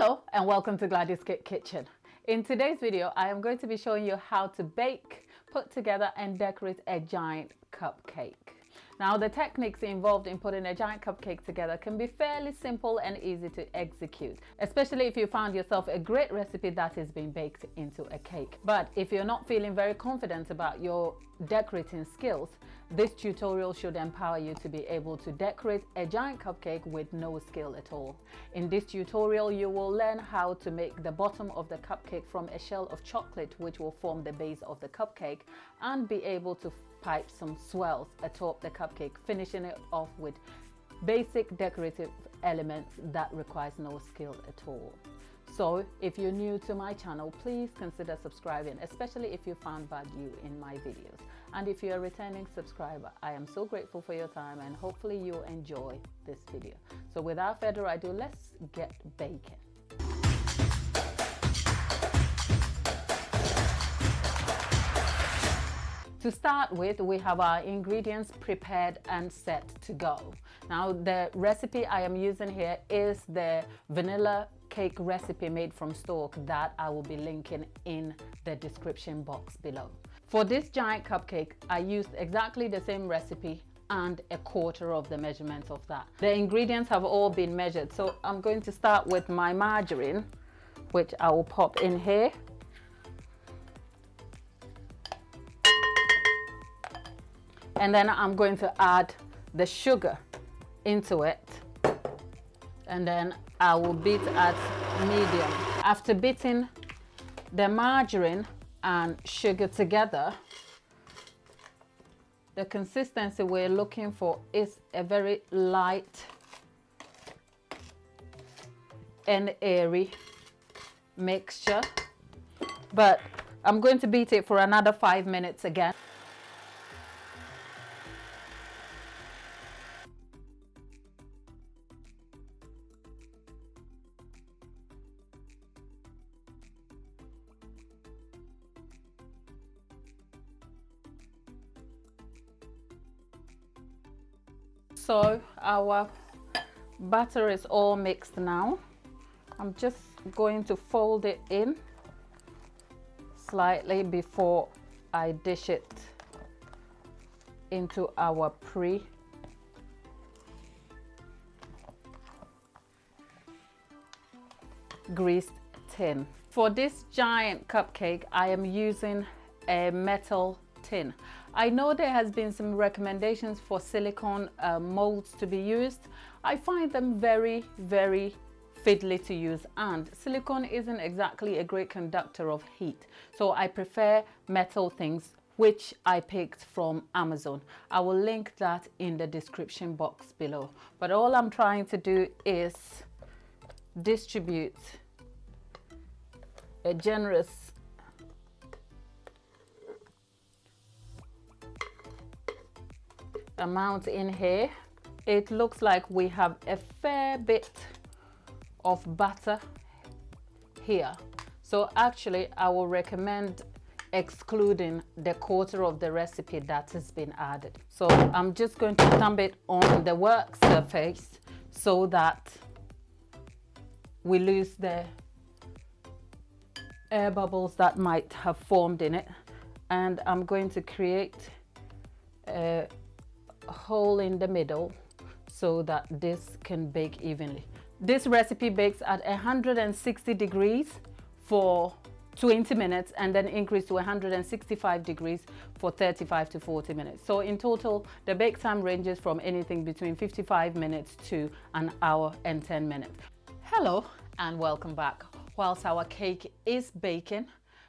Hello and welcome to Gladys Kitchen. In today's video, I am going to be showing you how to bake, put together and decorate a giant cupcake. Now, the techniques involved in putting a giant cupcake together can be fairly simple and easy to execute, especially if you found yourself a great recipe that is being baked into a cake. But if you're not feeling very confident about your decorating skills, this tutorial should empower you to be able to decorate a giant cupcake with no skill at all. In this tutorial, you will learn how to make the bottom of the cupcake from a shell of chocolate, which will form the base of the cupcake, and be able to pipe some swirls atop the cupcake, finishing it off with basic decorative elements that requires no skill at all. So if you're new to my channel, please consider subscribing, especially if you found value in my videos. And if you're a returning subscriber, I am so grateful for your time and hopefully you'll enjoy this video. So without further ado, let's get baking. To start with, we have our ingredients prepared and set to go. Now, the recipe I am using here is the vanilla cake recipe made from stock that I will be linking in the description box below. For this giant cupcake, I used exactly the same recipe and a quarter of the measurement of that. The ingredients have all been measured, so I'm going to start with my margarine, which I will pop in here. And then I'm going to add the sugar into it, and then I will beat at medium. After beating the margarine and sugar together, the consistency we're looking for is a very light and airy mixture, but I'm going to beat it for another 5 minutes again. So our batter is all mixed now. I'm just going to fold it in slightly before I dish it into our pre-greased tin. For this giant cupcake, I am using a metal tin. I know there has been some recommendations for silicone molds to be used. I find them very fiddly to use, and silicone isn't exactly a great conductor of heat. So I prefer metal things, which I picked from Amazon. I will link that in the description box below. But all I'm trying to do is distribute a generous amount in here. It looks like we have a fair bit of butter here, so actually I will recommend excluding the quarter of the recipe that has been added. So I'm just going to thumb it on the work surface so that we lose the air bubbles that might have formed in it, and I'm going to create a hole in the middle so that this can bake evenly. This recipe bakes at 160 degrees for 20 minutes and then increase to 165 degrees for 35 to 40 minutes. So in total, the bake time ranges from anything between 55 minutes to an hour and 10 minutes. Hello and welcome back. Whilst our cake is baking,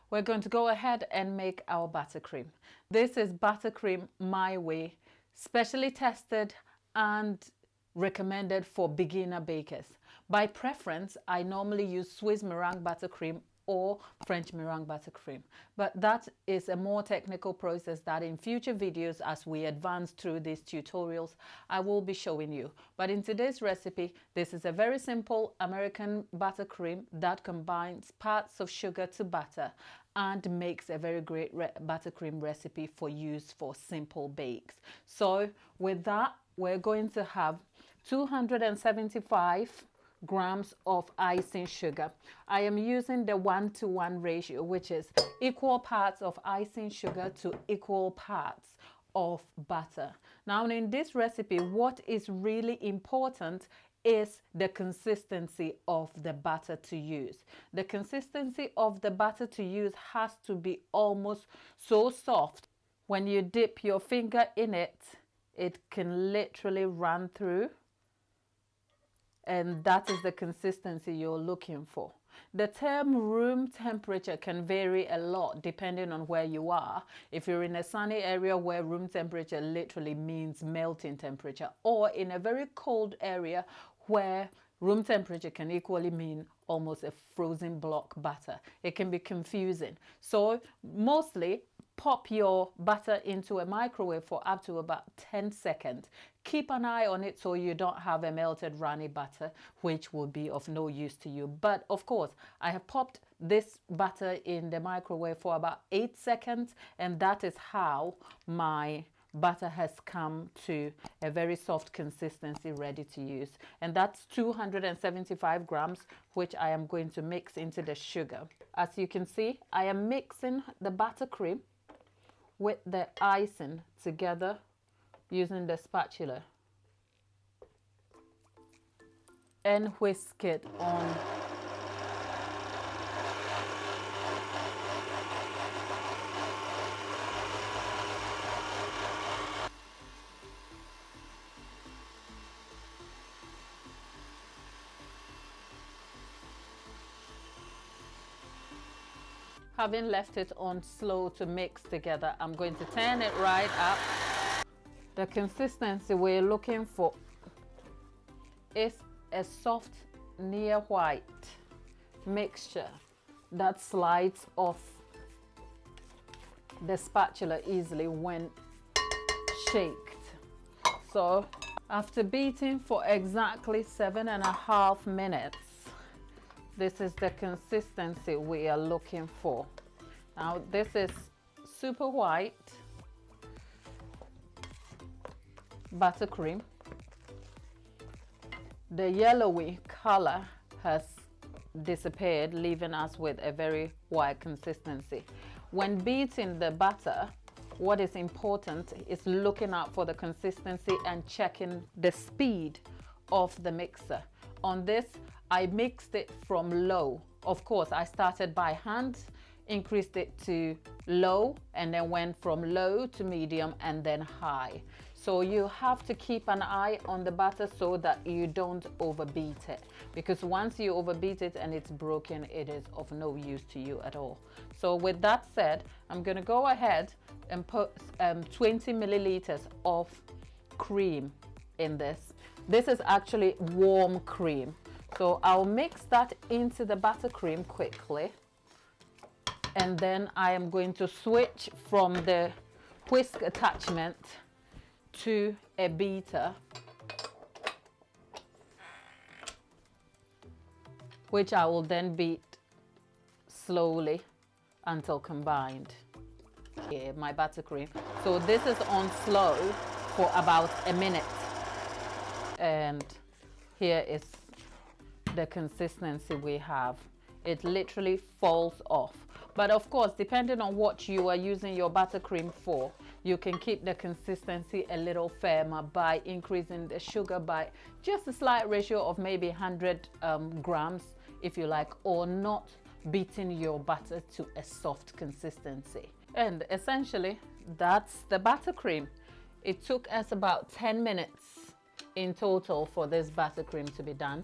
we're going to go ahead and make our buttercream. This is buttercream my way, specially tested and recommended for beginner bakers. By preference, I normally use Swiss meringue buttercream or French meringue buttercream, but that is a more technical process that in future videos, as we advance through these tutorials, I will be showing you. But in today's recipe, this is a very simple American buttercream that combines parts of sugar to butter and makes a very great buttercream recipe for use for simple bakes. So with that, we're going to have 275 grams of icing sugar. I am using the 1-to-1 ratio, which is equal parts of icing sugar to equal parts of butter. Now in this recipe, what is really important is the consistency of the butter to use. The consistency of the butter to use has to be almost so soft. When you dip your finger in it, it can literally run through, and that is the consistency you're looking for. The term room temperature can vary a lot depending on where you are. If you're in a sunny area where room temperature literally means melting temperature, or in a very cold area where room temperature can equally mean almost a frozen block butter. It can be confusing. So mostly pop your butter into a microwave for up to about 10 seconds. Keep an eye on it so you don't have a melted runny butter, which will be of no use to you. But of course, I have popped this butter in the microwave for about 8 seconds, and that is how my butter has come to a very soft consistency, ready to use. And that's 275 grams, which I am going to mix into the sugar. As you can see, I am mixing the buttercream with the icing together using the spatula and whisk it on. Having left it on slow to mix together, I'm going to turn it right up. The consistency we're looking for is a soft, near white mixture that slides off the spatula easily when shaked. So after beating for exactly 7.5 minutes, this is the consistency we are looking for. Now this is super white buttercream. The yellowy color has disappeared, leaving us with a very white consistency. When beating the butter, what is important is looking out for the consistency and checking the speed of the mixer. On this, I mixed it from low. Of course, I started by hand, increased it to low, and then went from low to medium and then high. So you have to keep an eye on the butter so that you don't overbeat it, because once you overbeat it and it's broken, it is of no use to you at all. So with that said, I'm going to go ahead and put 20 milliliters of cream in this. This is actually warm cream. So I'll mix that into the buttercream quickly, and then I am going to switch from the whisk attachment to a beater, which I will then beat slowly until combined. Here, my buttercream. So this is on slow for about a minute, and here is the consistency we have. It literally falls off. But of course, depending on what you are using your buttercream for, you can keep the consistency a little firmer by increasing the sugar by just a slight ratio of maybe 100 grams if you like, or not beating your butter to a soft consistency. And essentially, that's the buttercream. It took us about 10 minutes in total for this buttercream to be done.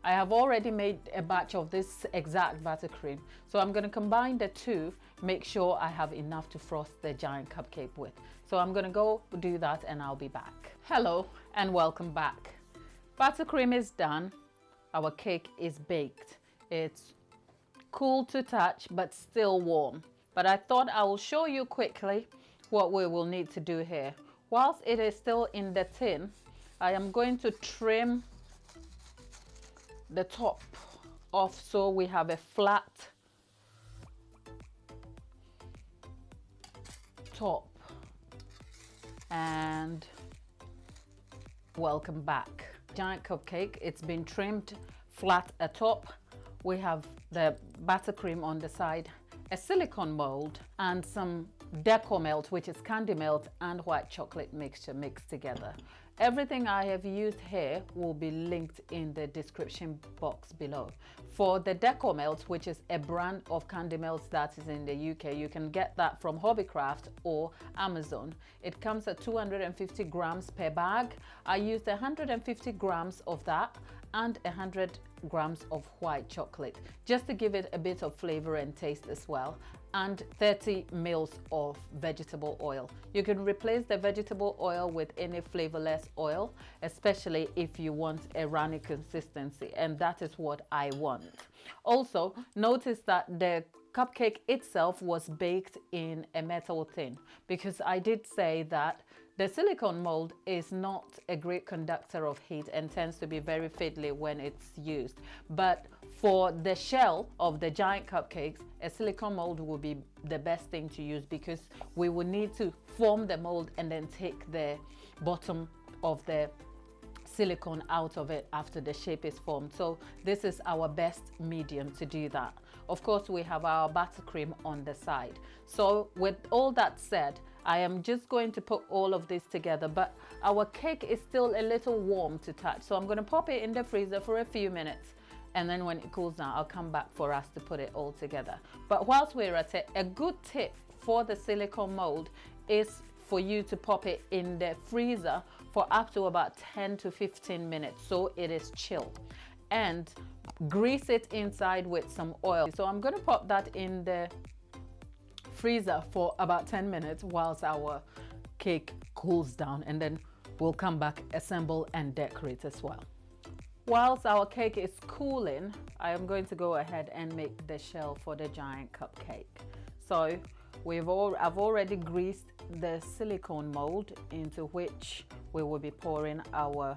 I have already made a batch of this exact buttercream, so I'm going to combine the two, make sure I have enough to frost the giant cupcake with. So I'm going to go do that and I'll be back. Hello and welcome back. Buttercream is done. Our cake is baked. It's cool to touch but still warm. But I thought I will show you quickly what we will need to do here. Whilst it is still in the tin, I am going to trim the top off so we have a flat top. And welcome back. Giant Cupcake. It's been trimmed flat atop. We have the buttercream on the side, a silicone mold, and some deco melt, which is candy melt and white chocolate mixture mixed together. Everything I have used here will be linked in the description box below. For the deco melt, which is a brand of candy melts that is in the UK, you can get that from Hobbycraft or Amazon. It comes at 250 grams per bag. I used 150 grams of that and 100 grams of white chocolate just to give it a bit of flavor and taste as well, and 30 mils of vegetable oil. You can replace the vegetable oil with any flavorless oil, especially if you want a runny consistency, and that is what I want. Also, notice that the cupcake itself was baked in a metal tin, because I did say that the silicone mold is not a great conductor of heat and tends to be very fiddly when it's used. But for the shell of the giant cupcakes, a silicone mold will be the best thing to use, because we will need to form the mold and then take the bottom of the silicone out of it after the shape is formed. So this is our best medium to do that. Of course, we have our buttercream on the side. So with all that said, I am just going to put all of this together, but our cake is still a little warm to touch. So I'm going to pop it in the freezer for a few minutes, and then when it cools down, I'll come back for us to put it all together. But whilst we're at it, a good tip for the silicone mold is for you to pop it in the freezer for up to about 10 to 15 minutes so it is chill, and grease it inside with some oil. So I'm going to pop that in the freezer for about 10 minutes whilst our cake cools down, and then we'll come back, assemble and decorate as well. Whilst our cake is cooling, I am going to go ahead and make the shell for the giant cupcake. So I've already greased the silicone mold, into which we will be pouring our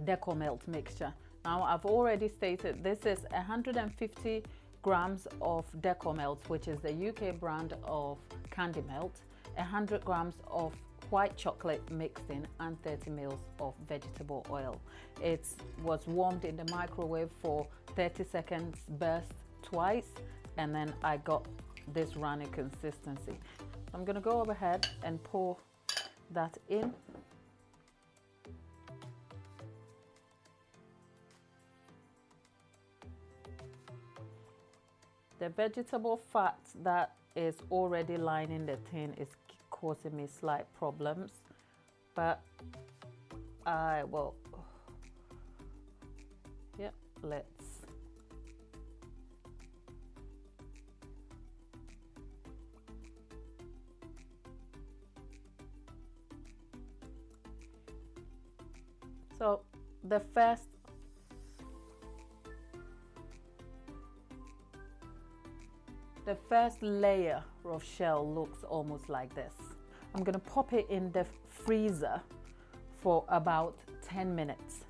deco melt mixture. Now I've already stated this is 150 grams of deco melt, which is the UK brand of candy melt, 100 grams of white chocolate mixed in, and 30 mils of vegetable oil. It was warmed in the microwave for 30 seconds, burst twice, and then I got this runny consistency. I'm going to go ahead and pour that in. The vegetable fat that is already lining the tin is causing me slight problems, but I will, let's so the first layer of shell looks almost like this. I'm going to pop it in the freezer for about 10 minutes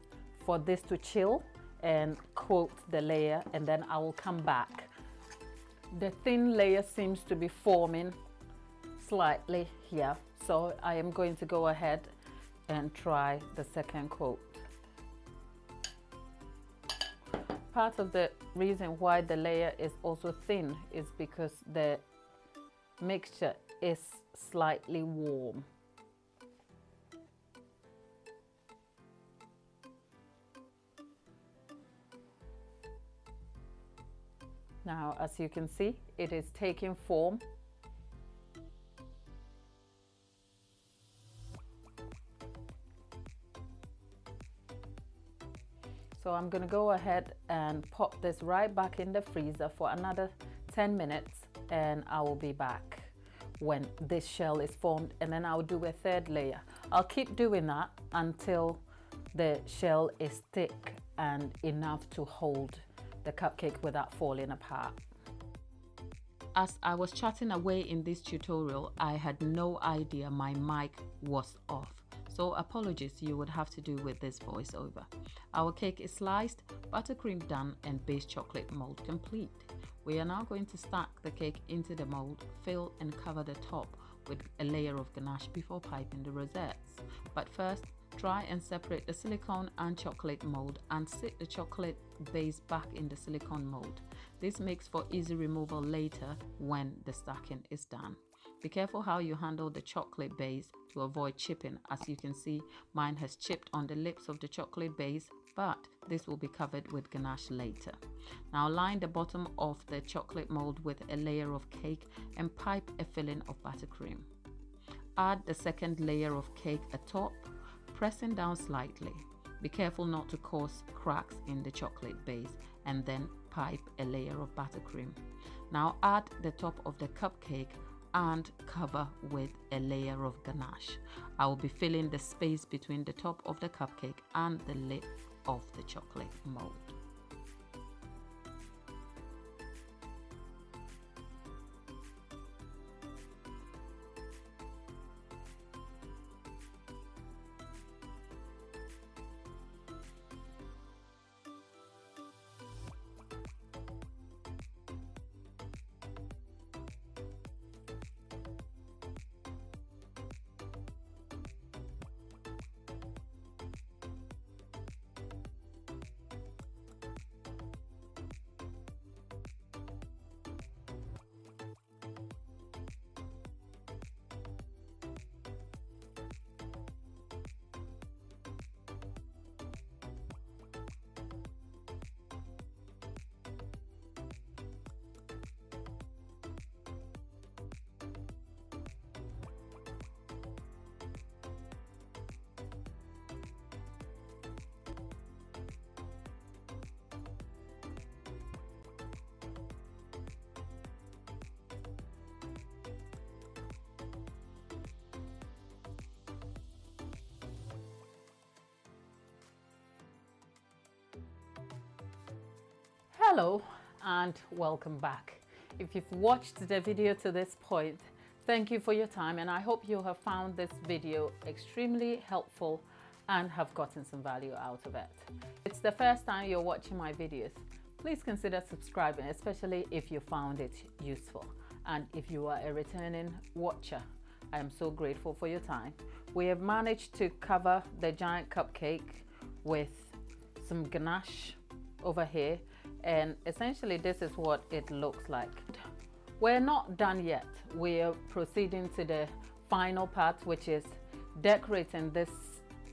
for this to chill and coat the layer, and then I will come back. The thin layer seems to be forming slightly here, so I am going to go ahead and try the second coat. Part of the reason why the layer is also thin is because the mixture is slightly warm. Now, as you can see, it is taking form. So I'm going to go ahead and pop this right back in the freezer for another 10 minutes, and I will be back when this shell is formed, and then I'll do a third layer. I'll keep doing that until the shell is thick and enough to hold the cupcake without falling apart. As I was chatting away in this tutorial, I had no idea my mic was off. So apologies you would have to do with this voiceover. Our cake is sliced, buttercream done, and base chocolate mold complete. We are now going to stack the cake into the mold, fill and cover the top with a layer of ganache before piping the rosettes. But first, Try and separate the silicone and chocolate mold and sit the chocolate base back in the silicone mold. This makes for easy removal later when the stacking is done. Be careful how you handle the chocolate base to avoid chipping. As you can see, mine has chipped on the lips of the chocolate base, but this will be covered with ganache later. Now line the bottom of the chocolate mold with a layer of cake and pipe a filling of buttercream. Add the second layer of cake atop, pressing down slightly. Be careful not to cause cracks in the chocolate base, and then pipe a layer of buttercream. Now add the top of the cupcake and cover with a layer of ganache. I will be filling the space between the top of the cupcake and the lid of the chocolate mold. Hello and welcome back. If you've watched the video to this point, thank you for your time, and I hope you have found this video extremely helpful and have gotten some value out of it. If it's the first time you're watching my videos, please consider subscribing, especially if you found it useful. And if you are a returning watcher, I am so grateful for your time. We have managed to cover the giant cupcake with some ganache over here, and essentially this is what it looks like. We're not done yet. We are proceeding to the final part, which is decorating this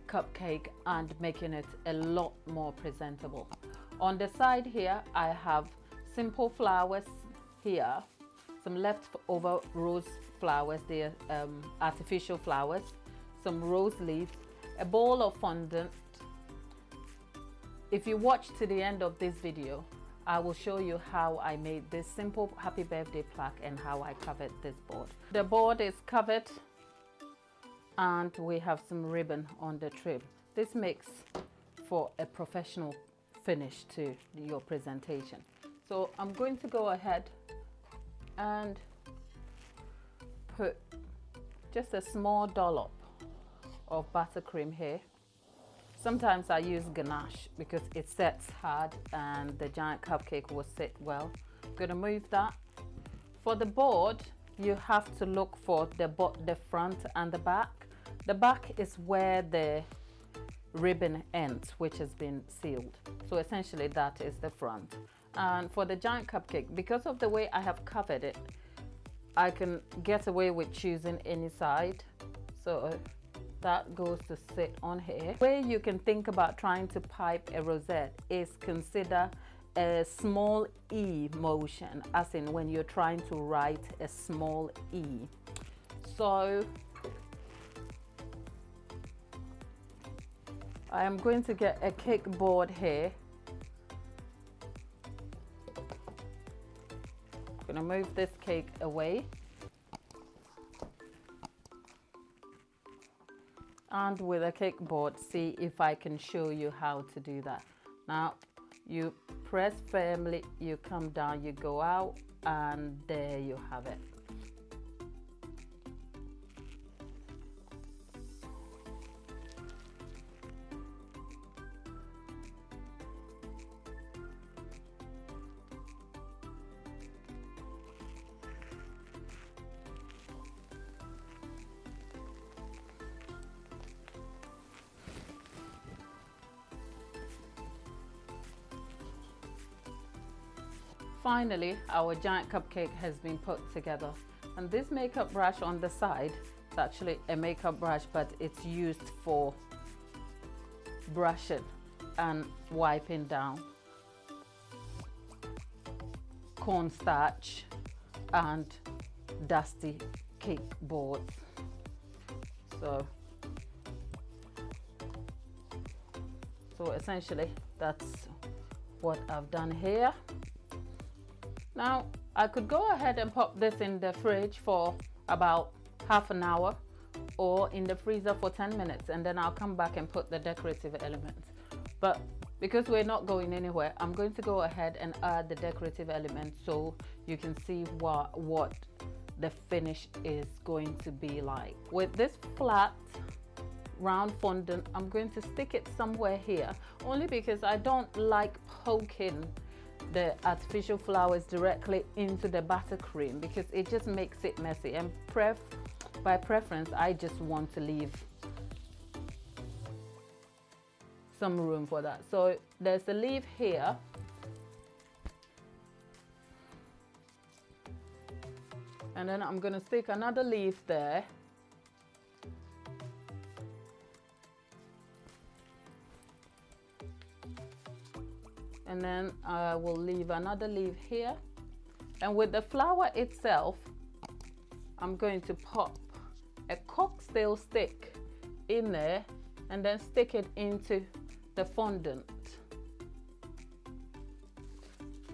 cupcake and making it a lot more presentable. On the side here, I have simple flowers here, some leftover rose flowers, they're artificial flowers, some rose leaves, a bowl of fondant. If you watch to the end of this video, I will show you how I made this simple happy birthday plaque and how I covered this board. The board is covered and we have some ribbon on the trim. This makes for a professional finish to your presentation. So I'm going to go ahead and put just a small dollop of buttercream here. Sometimes I use ganache because it sets hard and the giant cupcake will sit well. I'm going to move that. For the board, you have to look for the front and the back. The back is where the ribbon ends, which has been sealed. So essentially that is the front. And for the giant cupcake, because of the way I have covered it, I can get away with choosing any side. So that goes to sit on here. The way you can think about trying to pipe a rosette is consider a small E motion, as in when you're trying to write a small E. So I am going to get a cake board here. I'm going to move this cake away. And with a cake board, see if I can show you how to do that. Now you press firmly, you come down, you go out, and there you have it. Finally, our giant cupcake has been put together, and this makeup brush on the side, it's actually a makeup brush, but it's used for brushing and wiping down cornstarch and dusty cake boards. So essentially that's what I've done here. Now I could go ahead and pop this in the fridge for about half an hour or in the freezer for 10 minutes, and then I'll come back and put the decorative elements. But because we're not going anywhere, I'm going to go ahead and add the decorative elements so you can see what the finish is going to be like. With this flat round fondant, I'm going to stick it somewhere here, only because I don't like poking the artificial flowers directly into the buttercream, because it just makes it messy, and by preference I just want to leave some room for that. So there's a leaf here, and then I'm going to stick another leaf there, and then I will leave another leaf here. And with the flower itself, I'm going to pop a cocktail stick in there and then stick it into the fondant.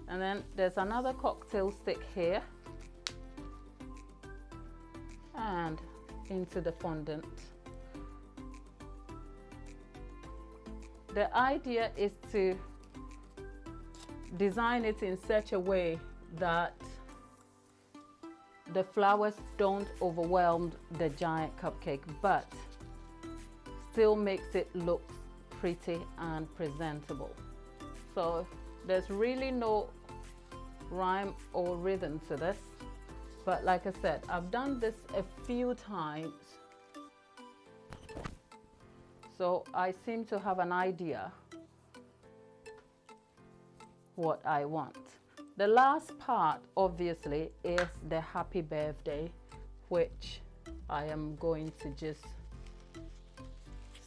And then there's another cocktail stick here and into the fondant. The idea is to design it in such a way that the flowers don't overwhelm the giant cupcake, but still makes it look pretty and presentable. So there's really no rhyme or rhythm to this, but like I said, I've done this a few times, so I seem to have an idea what I want. The last part obviously is the happy birthday, which I am going to just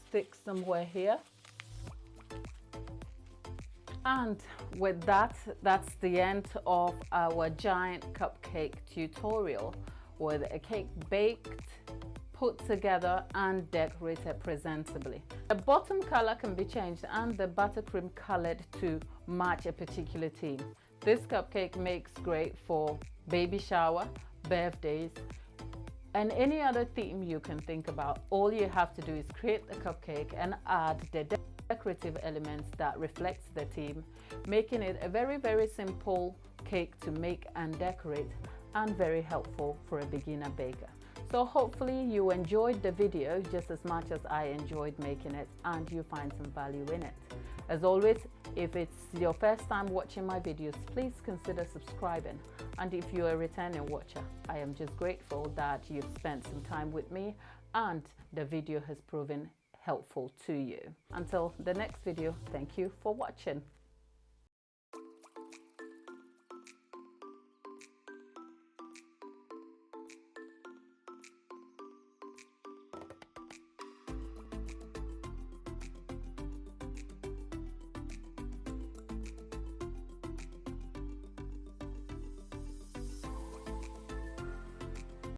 stick somewhere here. And with that, that's the end of our giant cupcake tutorial, with a cake baked, put together and decorated presentably. The bottom color can be changed and the buttercream colored to match a particular theme. This cupcake makes great for baby shower, birthdays, and any other theme you can think about. All you have to do is create the cupcake and add the decorative elements that reflects the theme, making it a very, very simple cake to make and decorate, and very helpful for a beginner baker. So hopefully you enjoyed the video just as much as I enjoyed making it, and you find some value in it. As always, if it's your first time watching my videos, please consider subscribing. And if you're a returning watcher, I am just grateful that you've spent some time with me and the video has proven helpful to you. Until the next video, thank you for watching.